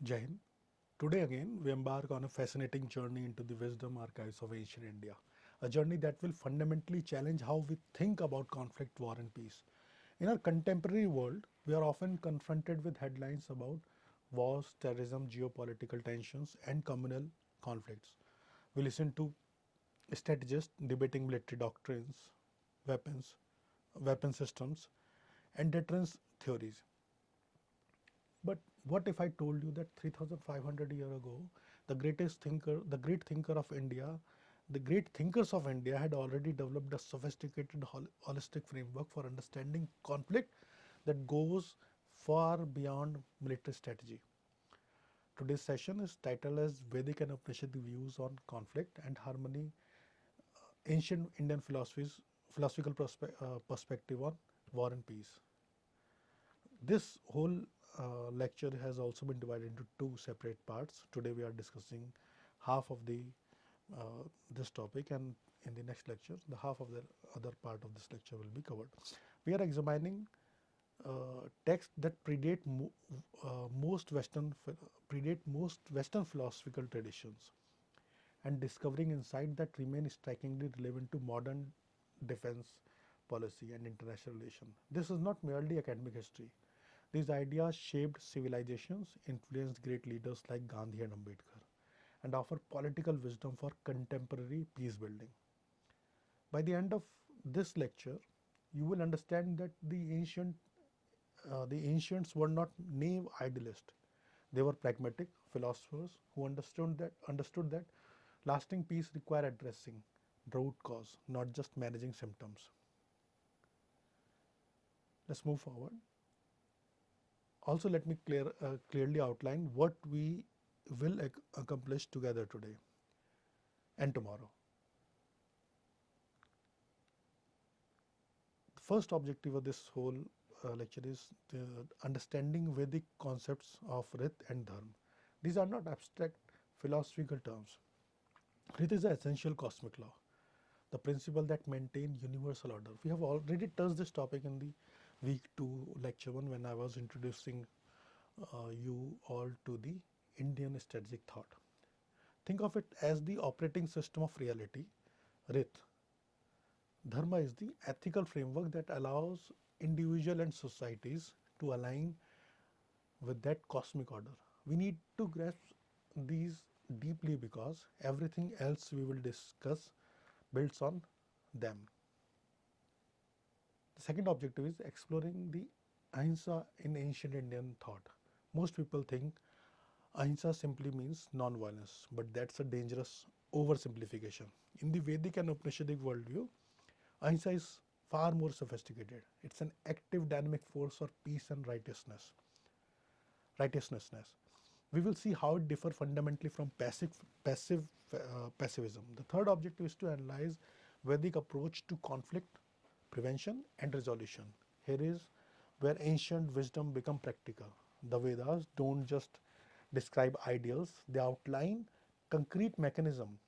Jai Hind. Today again, we embark on a fascinating journey into the wisdom archives of ancient India, a journey that will fundamentally challenge how we think about conflict, war, and peace. In our contemporary world, we are often confronted with headlines about wars, terrorism, geopolitical tensions, and communal conflicts. We listen to strategists debating military doctrines, weapons, weapon systems, and deterrence theories. But what if I told you that 3,500 years ago, the great thinker of India, the great thinkers of India had already developed a sophisticated holistic framework for understanding conflict that goes far beyond military strategy. Today's session is titled as Vedic and Upanishadic Views on Conflict and Harmony, Ancient Indian philosophical perspective on war and peace. This whole lecture has also been divided into two separate parts. Today we are discussing half of the this topic, and in the next lecture the half of the other part of this lecture will be covered. We are examining texts that predate most Western philosophical traditions and discovering insight that remain strikingly relevant to modern defense policy and international relations. This is not merely academic history. These ideas shaped civilizations, influenced great leaders like Gandhi and Ambedkar, and offer political wisdom for contemporary peace building. By the end of this lecture, you will understand that the ancients were not naive idealists. They were pragmatic philosophers who understood that lasting peace required addressing the root cause, not just managing symptoms. Let's move forward. Also, let me clearly outline what we will accomplish together today and tomorrow. The first objective of this whole lecture is the understanding Vedic concepts of Rit and Dharma. These are not abstract philosophical terms. Rit is an essential cosmic law, the principle that maintain universal order. We have already touched this topic in the week 2 lecture 1 when I was introducing you all to the Indian strategic thought. Think of it as the operating system of reality. Rit, Dharma is the ethical framework that allows individual and societies to align with that cosmic order. We need to grasp these deeply because everything else we will discuss builds on them. The second objective is exploring the ahimsa in ancient Indian thought. Most people think ahimsa simply means non-violence, but that's a dangerous oversimplification. In the Vedic and Upanishadic worldview, ahimsa is far more sophisticated. It's an active dynamic force for peace and righteousness. We will see how it differs fundamentally from pacifism. The third objective is to analyze Vedic approach to conflict prevention and resolution. Here is where ancient wisdom become practical. The Vedas don't just describe ideals; they outline concrete mechanism,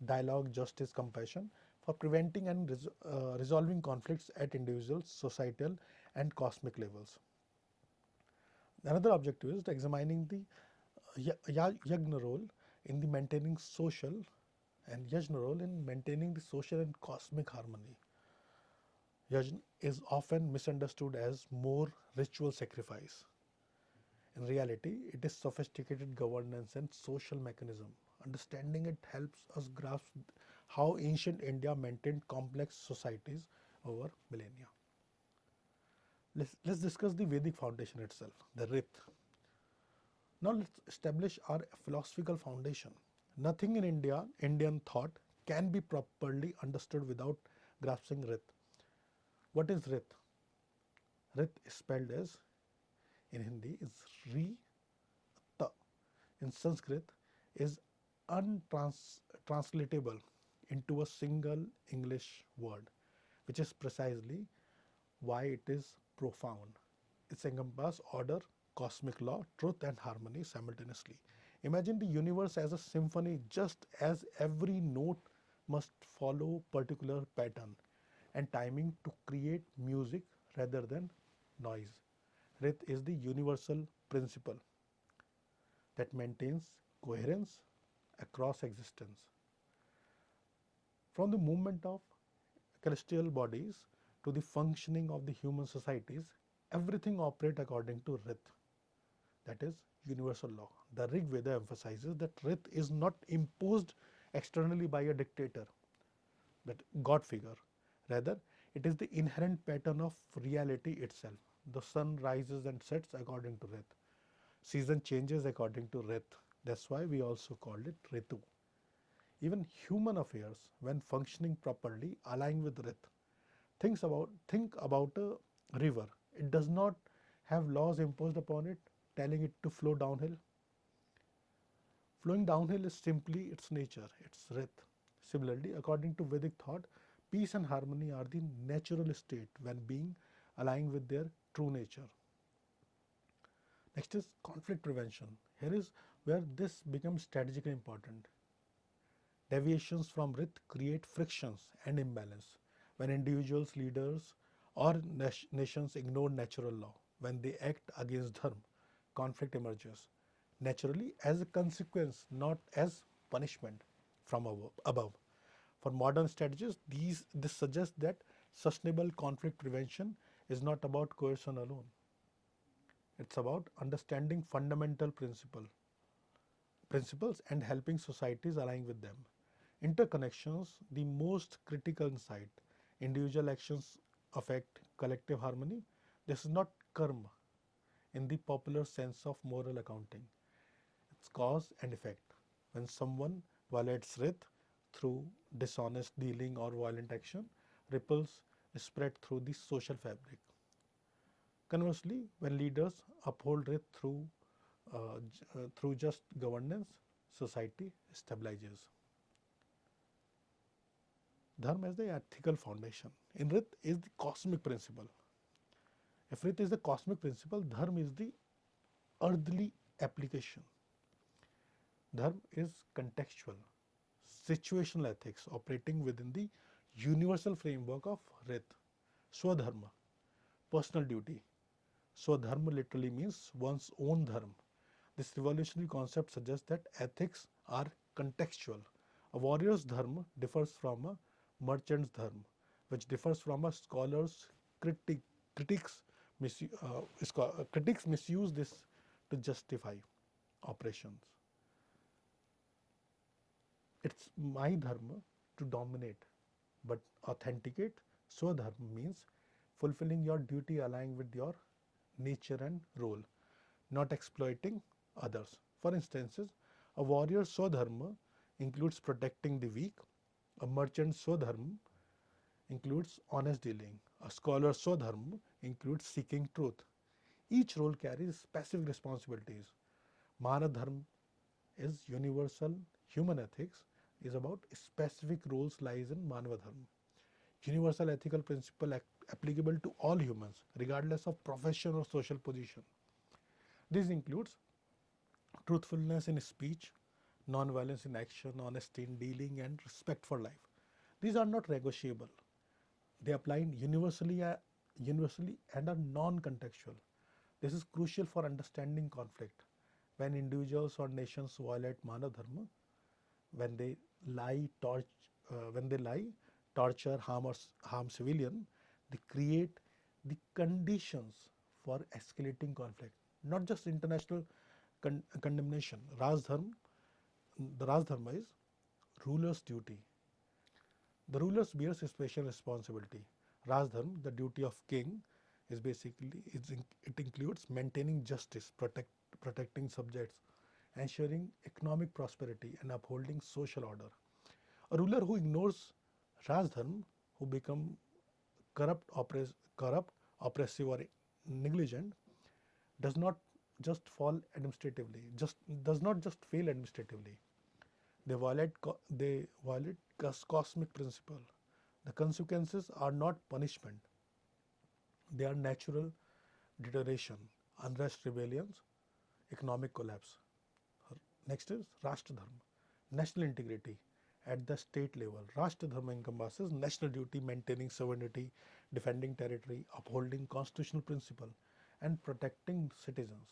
dialogue, justice, compassion for preventing and resolving conflicts at individual, societal, and cosmic levels. Another objective is examining the yajna role in the maintaining social and yajna role in maintaining the social and cosmic harmony. Yajna is often misunderstood as more ritual sacrifice. In reality, it is sophisticated governance and social mechanism. Understanding it helps us grasp how ancient India maintained complex societies over millennia. Let's discuss the Vedic foundation itself, the Rit. Now let's establish our philosophical foundation. Nothing in India, Indian thought, can be properly understood without grasping Rit. What is Rit? Rit is spelled as in Hindi is Ri Ta. In Sanskrit is untranslatable into a single English word, which is precisely why it is profound. It encompasses order, cosmic law, truth, and harmony simultaneously. Imagine the universe as a symphony, just as every note must follow particular pattern and timing to create music rather than noise. Rhythm is the universal principle. that maintains coherence across existence. From the movement of celestial bodies to the functioning of the human societies, everything operates according to Rit, that is universal law. The Rig Veda emphasizes that Rit is not imposed externally by a dictator, that God figure. Rather, it is the inherent pattern of reality itself. The sun rises and sets according to Rit. Season changes according to Rit. That's why we also called it Ritu. Even human affairs, when functioning properly, align with Rit. Think about a river. It does not have laws imposed upon it, telling it to flow downhill. Flowing downhill is simply its nature, its Rit. Similarly, according to Vedic thought, peace and harmony are the natural state when being aligned with their true nature. Next is conflict prevention. Here is where this becomes strategically important. Deviations from Rit create frictions and imbalance. When individuals, leaders, or nations ignore natural law, when they act against dharma, conflict emerges naturally as a consequence, not as punishment from above. For modern strategists, this suggests that sustainable conflict prevention is not about coercion alone. It's about understanding fundamental principles and helping societies align with them. Interconnections, the most critical insight. Individual actions affect collective harmony. This is not karma in the popular sense of moral accounting. It's cause and effect. When someone violates Rit through dishonest dealing or violent action, ripples spread through the social fabric. Conversely, when leaders uphold Rit through just governance, society stabilizes. Dharma is the ethical foundation. In Rit is the cosmic principle. If Rit is the cosmic principle, Dharma is the earthly application. Dharma is contextual, situational ethics operating within the universal framework of Rit. Swadharma, personal duty. Swadharma literally means one's own dharma. This revolutionary concept suggests that ethics are contextual. A warrior's dharma differs from a merchant's dharma, which differs from a scholar's critic. Critics, critics misuse this to justify operations. It's my dharma to dominate, but authenticate. Swadharma means fulfilling your duty aligned with your nature and role, not exploiting others. For instance, a warrior's swadharma includes protecting the weak, a merchant's swadharma includes honest dealing, a scholar's swadharma includes seeking truth. Each role carries specific responsibilities. Manadharma is universal. Human ethics is about specific roles lies in Manavadharma. Universal ethical principle applicable to all humans, regardless of profession or social position. This includes truthfulness in speech, non-violence in action, honesty in dealing, and respect for life. These are not negotiable. They apply universally and are non-contextual. This is crucial for understanding conflict. When individuals or nations violate Manadharma, when they when they lie, torture, harm civilian, they create the conditions for escalating conflict, not just international condemnation. The Rajdharma is ruler's duty. The rulers bears a special responsibility. Rajdharma, the duty of king, is it includes maintaining justice, protecting subjects, ensuring economic prosperity, and upholding social order. A ruler who ignores Rajdharma, who become corrupt, oppressive, or negligent, does not just fall administratively, just does not just fail administratively. They violate cosmic principle. The consequences are not punishment; they are natural deterioration, unrest, rebellions, economic collapse. Next is Rashtradharma, national integrity at the state level. Rashtradharma encompasses national duty, maintaining sovereignty, defending territory, upholding constitutional principle, and protecting citizens.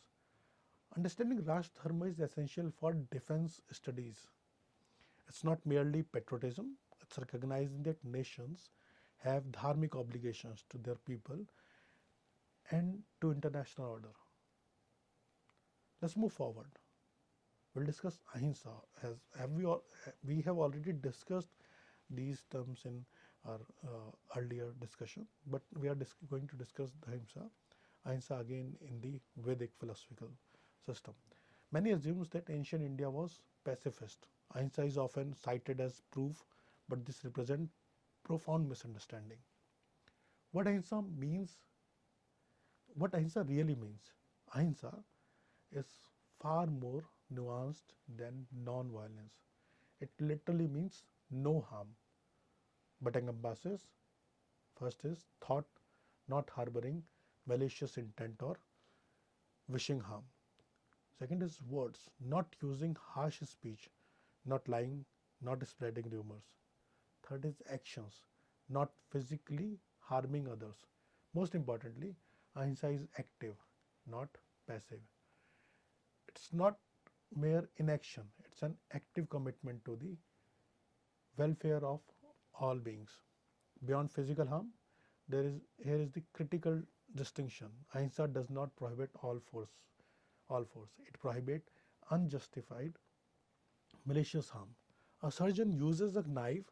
Understanding Rashtra Dharma is essential for defense studies. It's not merely patriotism, it's recognizing that nations have dharmic obligations to their people and to international order. Let's move forward. We'll discuss ahimsa. As have we have already discussed these terms in our earlier discussion, but we are going to discuss the ahimsa again in the Vedic philosophical system. Many assumes that ancient India was pacifist. Ahimsa is often cited as proof, but this represents profound misunderstanding. What ahimsa means, what ahimsa really means. Ahimsa is far more nuanced than non-violence. It literally means no harm, but encompasses first is thought, not harboring malicious intent or wishing harm. Second is words, not using harsh speech, not lying, not spreading rumors. Third is actions, not physically harming others. Most importantly, ahimsa is active, not passive. It's not mere inaction, it's an active commitment to the welfare of all beings. Beyond physical harm, here is the critical distinction. Ahimsa does not prohibit all force. It prohibits unjustified malicious harm. A surgeon uses a knife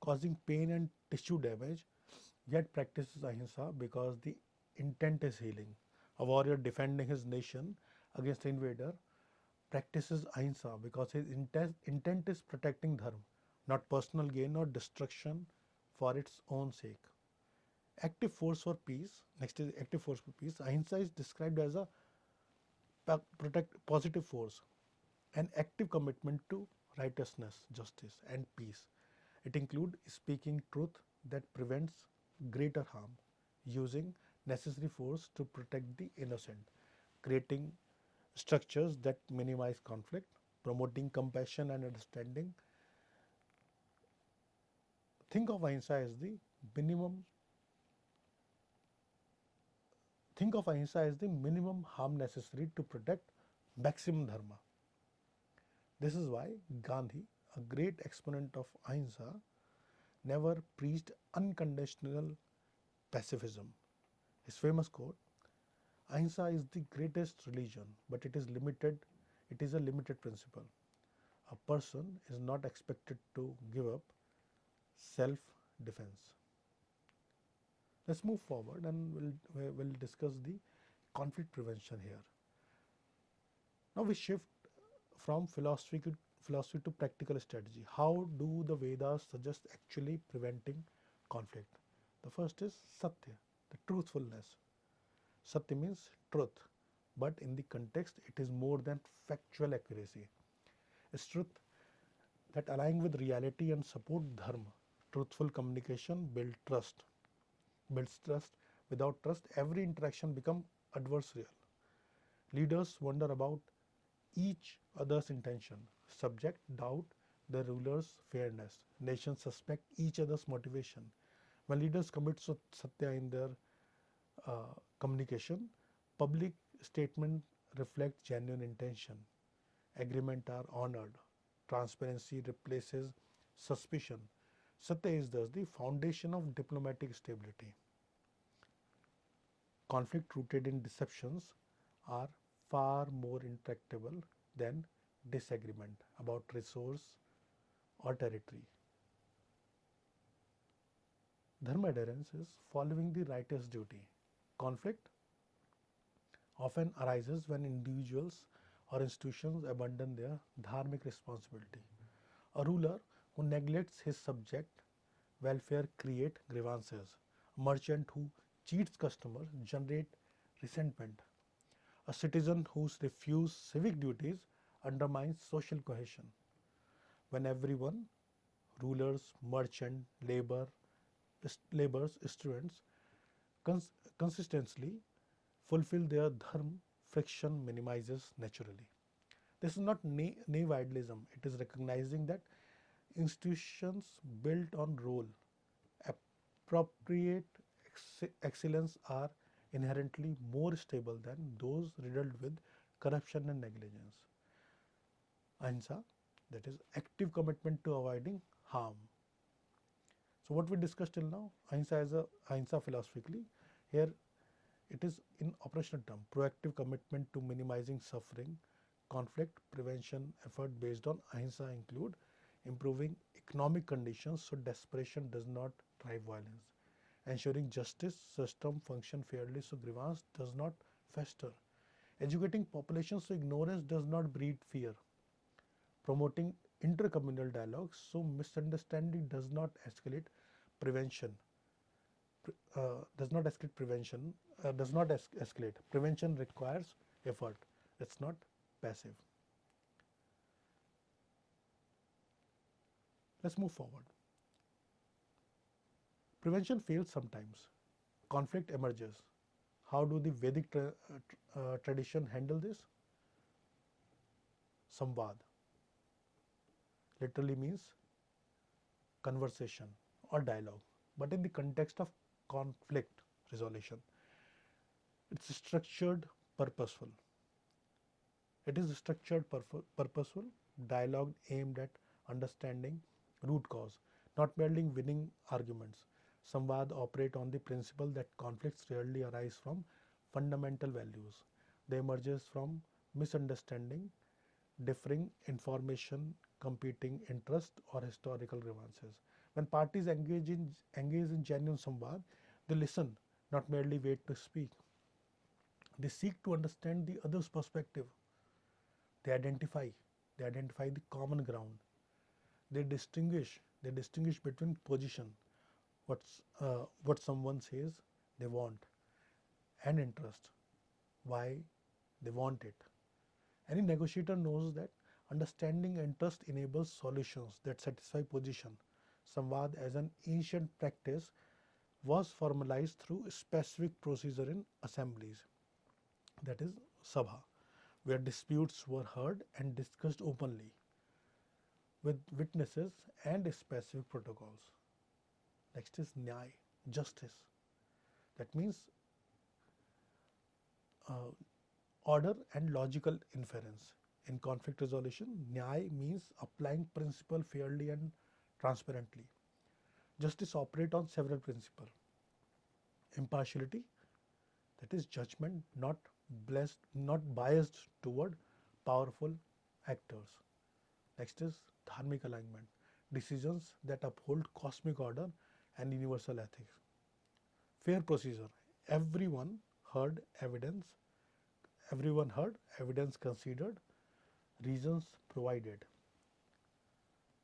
causing pain and tissue damage, yet practices ahimsa because the intent is healing. A warrior defending his nation against an invader practices ahimsa because his intent is protecting dharma, not personal gain or destruction for its own sake. Active force for peace. Next is active force for peace. Ahimsa is described as a positive force, an active commitment to righteousness, justice, and peace. It includes speaking truth that prevents greater harm, using necessary force to protect the innocent, creating structures that minimize conflict, promoting compassion and understanding. Think of ahimsa as the minimum think of ahimsa as the minimum harm necessary to protect maximum dharma. This is why Gandhi, a great exponent of ahimsa, never preached unconditional pacifism. His famous quote, ahimsa is the greatest religion, but it is a limited principle. A person is not expected to give up self defense. Let's move forward and we'll discuss the conflict prevention here. Now we shift from philosophy to practical strategy. How do the Vedas suggest actually preventing conflict? The first is Satya, the truthfulness. Satya means truth, but in the context it is more than factual accuracy. It's truth that align with reality and support dharma. Truthful communication builds trust. Without trust, every interaction becomes adversarial. Leaders wonder about each other's intention. Subject doubt the ruler's fairness. Nations suspect each other's motivation. When leaders commit satya in their communication, public statement reflect genuine intention. Agreement are honored. Transparency replaces suspicion. Satya is thus the foundation of diplomatic stability. Conflict rooted in deceptions are far more intractable than disagreement about resource or territory. Dharma adherence is following the righteous duty. Conflict often arises when individuals or institutions abandon their dharmic responsibility. A ruler who neglects his subject welfare create grievances. A merchant who cheats customers generate resentment. A citizen who refuses civic duties undermines social cohesion. When everyone, rulers, merchant, laborers, students, consistently fulfill their dharma, friction minimizes naturally. This is not naive idealism, it is recognizing that institutions built on role, appropriate excellence are inherently more stable than those riddled with corruption and negligence. Ahimsa, that is active commitment to avoiding harm. So what we discussed till now, ahimsa as a ahimsa philosophically, here it is in operational term, proactive commitment to minimizing suffering. Conflict prevention effort based on ahimsa include improving economic conditions so desperation does not drive violence, ensuring justice system function fairly so grievance does not fester, educating populations so ignorance does not breed fear, promoting intercommunal dialogue so misunderstanding prevention does not escalate prevention does not escalate. Prevention requires effort, it's not passive. Let's move forward. Prevention fails sometimes. Conflict emerges. How do the Vedic tradition handle this? Samvad literally means conversation or dialogue, but in the context of conflict resolution, it's structured, purposeful. It is structured, purposeful dialogue aimed at understanding root cause, not merely winning arguments. Samvad operate on the principle that conflicts rarely arise from fundamental values. They emerges from misunderstanding, differing information, competing interest, or historical grievances. When parties engage in genuine samvad, they listen, not merely wait to speak. They seek to understand the other's perspective. They identify. They identify the common ground. They distinguish. They distinguish between position, what someone says they want, and interest, why they want it. Any negotiator knows that understanding interest enables solutions that satisfy position. Samvad as an ancient practice was formalized through a specific procedure in assemblies, that is sabha, where disputes were heard and discussed openly with witnesses and specific protocols. Next is nyay, justice. That means uh, order and logical inference. In conflict resolution, nyay means applying principle fairly and transparently. Justice operates on several principles. Impartiality, that is judgment not biased toward powerful actors. Next is dharmic alignment, decisions that uphold cosmic order and universal ethics. Fair procedure, everyone heard evidence, evidence considered, reasons provided.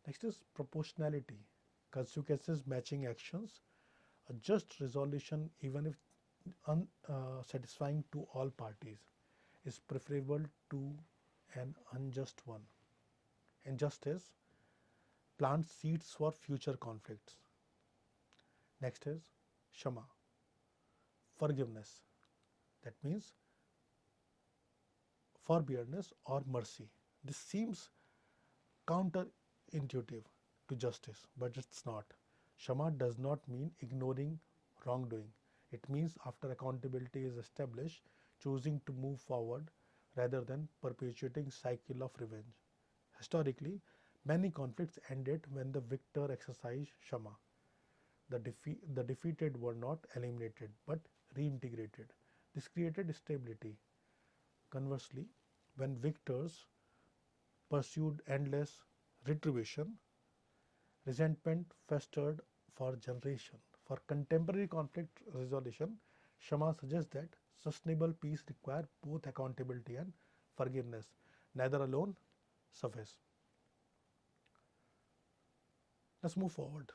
Next is proportionality, consequences matching actions, a just resolution even if unsatisfying to all parties is preferable to an unjust one. Injustice plants seeds for future conflicts. Next is Shama, forgiveness. That means forbearance or mercy. This seems counterintuitive to justice, but it's not. Shama does not mean ignoring wrongdoing. It means after accountability is established, choosing to move forward rather than perpetuating cycle of revenge. Historically, many conflicts ended when the victor exercised Shama. The defeated were not eliminated but reintegrated. This created stability. Conversely, when victors pursued endless retribution, resentment festered for generations. For contemporary conflict resolution, Shama suggests that sustainable peace requires both accountability and forgiveness. Neither alone suffice. Let's move forward.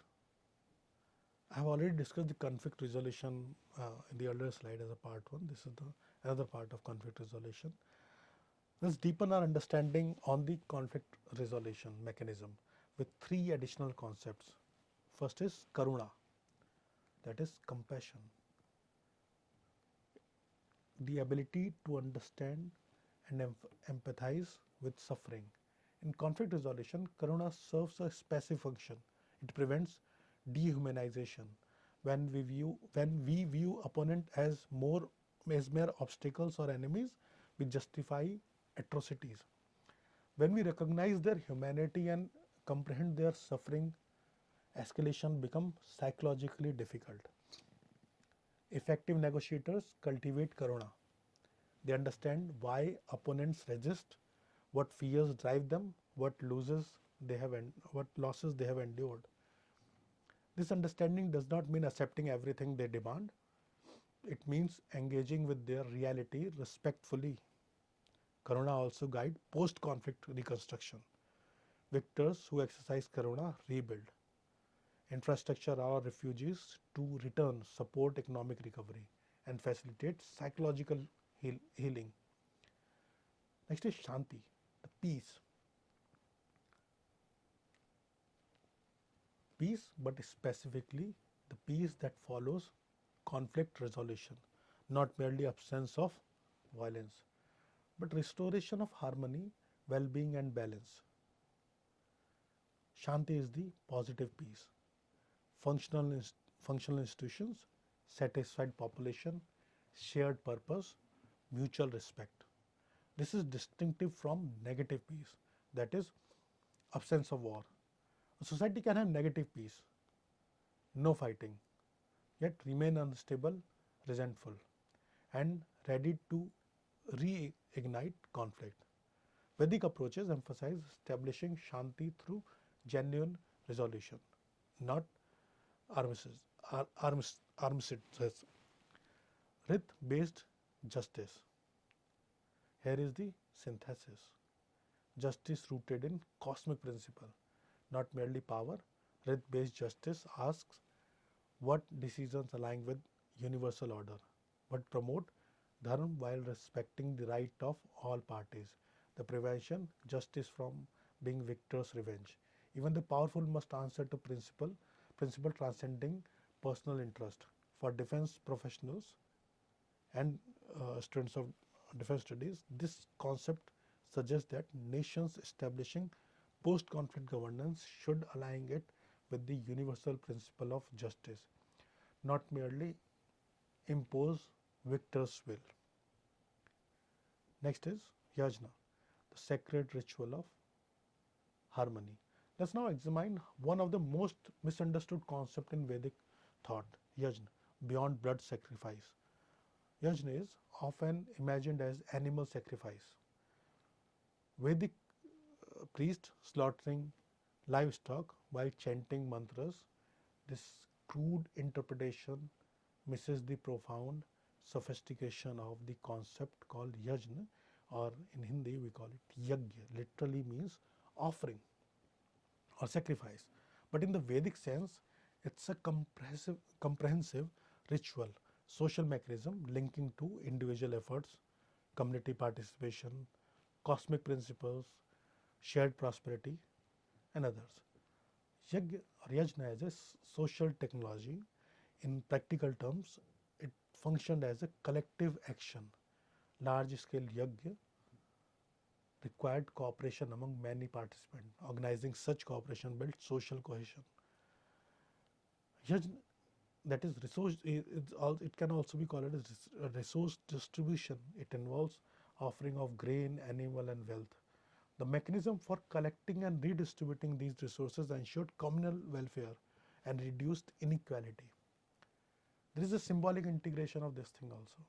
I have already discussed the conflict resolution in the earlier slide as a part 1. This is the another part of conflict resolution. Let's deepen our understanding on the conflict resolution mechanism with 3 additional concepts. First is karuna, that is compassion, the ability to understand and empathize with suffering. In conflict resolution, karuna serves a specific function. It prevents dehumanization. When we view opponent as mere obstacles or enemies, we justify atrocities. When we recognize their humanity and comprehend their suffering, escalation becomes psychologically difficult. Effective negotiators cultivate karuna. They understand why opponents resist, what fears drive them, what losses they have endured. This understanding does not mean accepting everything they demand. It means engaging with their reality respectfully. Karuna also guide post-conflict reconstruction. Victors who exercise karuna rebuild infrastructure or refugees to return, support economic recovery, and facilitate psychological healing. Next is Shanti, the peace. Peace, but specifically the peace that follows conflict resolution, not merely absence of violence, but restoration of harmony, well being, and balance. Shanti is the positive peace. Functional, functional institutions, satisfied population, shared purpose, mutual respect. This is distinctive from negative peace, that is, absence of war. A society can have negative peace, no fighting, yet remain unstable, resentful, and ready to reignite conflict. Vedic approaches emphasize establishing Shanti through genuine resolution, not armistice, armistice, Rith-based justice. Here is the synthesis. Justice rooted in cosmic principle, not merely power. Rith-based justice asks what decisions align with universal order, but promote dharma while respecting the right of all parties. The prevention justice from being victor's revenge. Even the powerful must answer to principle transcending personal interest. For defense professionals and students of defense studies, this concept suggests that nations establishing post-conflict governance should align it with the universal principle of justice, not merely impose victor's will. Next is Yajna, the sacred ritual of harmony. Let's now examine one of the most misunderstood concepts in Vedic thought, Yajna, beyond blood sacrifice. Yajna is often imagined as animal sacrifice. Vedic priests slaughtering livestock while chanting mantras. This crude interpretation misses the profound sophistication of the concept called yajna, or in Hindi we call it yajna, literally means offering or sacrifice. But in the Vedic sense, it's a comprehensive ritual, social mechanism linking to individual efforts, community participation, cosmic principles, shared prosperity, and others. Yajna or yajna as a social technology. In practical terms, it functioned as a collective action. Large scale yajna required cooperation among many participants. Organizing such cooperation built social cohesion. Yajna, that is resource, it can also be called as resource distribution. It involves offering of grain, animal, and wealth. The mechanism for collecting and redistributing these resources ensured communal welfare and reduced inequality. There is a symbolic integration of this thing also.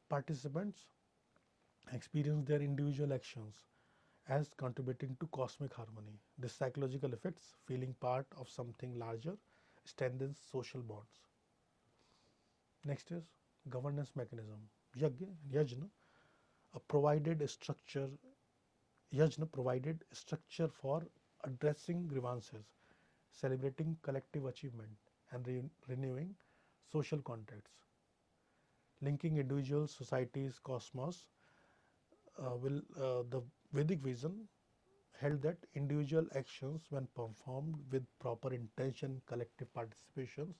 Participants experience their individual actions as contributing to cosmic harmony. This psychological effects, feeling part of something larger, strengthens social bonds. Next is governance mechanism. Yajna, provided a structure. Yajna provided structure for addressing grievances, celebrating collective achievement, and renewing social contracts. Linking individuals, societies, cosmos, the Vedic vision held that individual actions, when performed with proper intention, collective participations,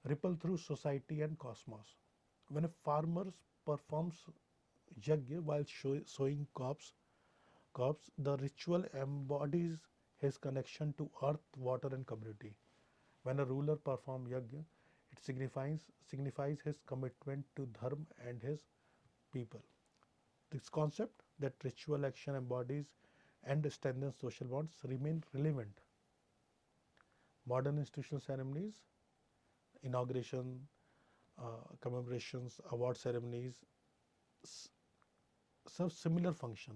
ripple through society and cosmos. When a farmer performs yajna while sowing crops, the ritual embodies his connection to earth, water, and community. When a ruler performs yajna, it signifies his commitment to dharma and his people. This concept that ritual action embodies and strengthens social bonds remain relevant. Modern institutional ceremonies, inauguration, commemorations, award ceremonies serve similar function,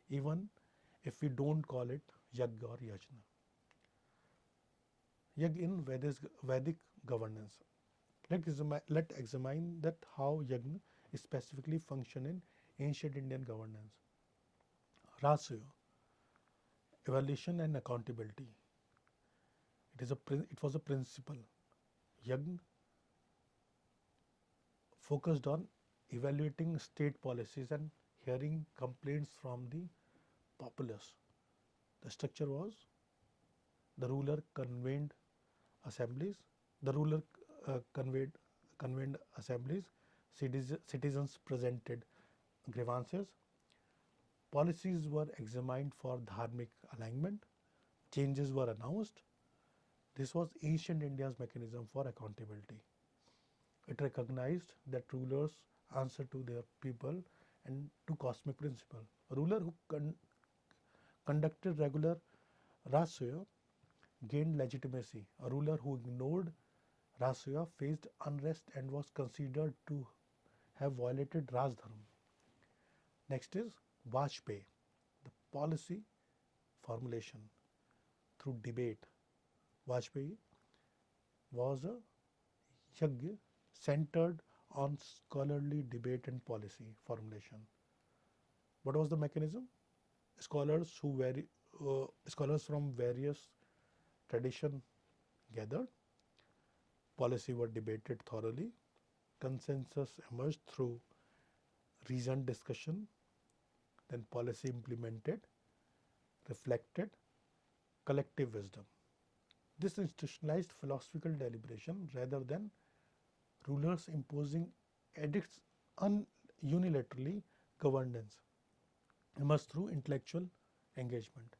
even if we don't call it yagya or yajna. Yag in Vedic governance. Let examine that how yagna specifically function in ancient Indian governance. Rasya, evaluation and accountability. It was a principle. Yagna focused on evaluating state policies and hearing complaints from the populace. The structure was the ruler convened assemblies, the ruler uh, conveyed, convened assemblies, citizens presented grievances, policies were examined for dharmic alignment, changes were announced. This was ancient India's mechanism for accountability. It recognized that rulers answer to their people and to cosmic principle. A ruler who conducted regular rasya gained legitimacy. A ruler who ignored rasya faced unrest and was considered to have violated Rajdharma. Next is Vajpayee, the policy formulation through debate. Vajpayee was a yajna centered on scholarly debate and policy formulation. What was the mechanism? Scholars from various tradition gathered, policy were debated thoroughly, consensus emerged through reasoned discussion, then policy implemented, reflected collective wisdom. This institutionalized philosophical deliberation rather than rulers imposing edicts unilaterally governance emerged through intellectual engagement.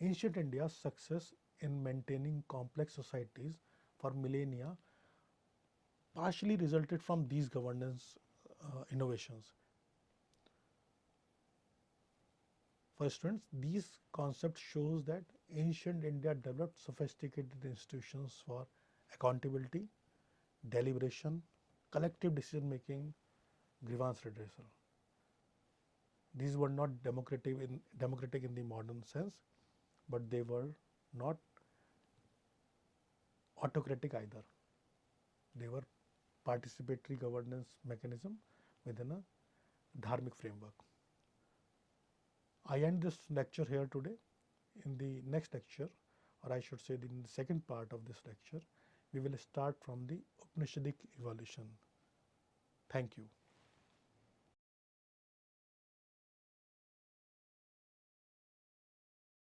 Ancient India's success in maintaining complex societies for millennia partially resulted from these governance innovations. For instance, these concepts shows that ancient India developed sophisticated institutions for accountability, deliberation, collective decision making, grievance redressal. These were not democratic in the modern sense, but they were not autocratic either. They were participatory governance mechanism within a dharmic framework. I end this lecture here today. In the next lecture, or I should say in the second part of this lecture, we will start from the Upanishadic evolution. Thank you.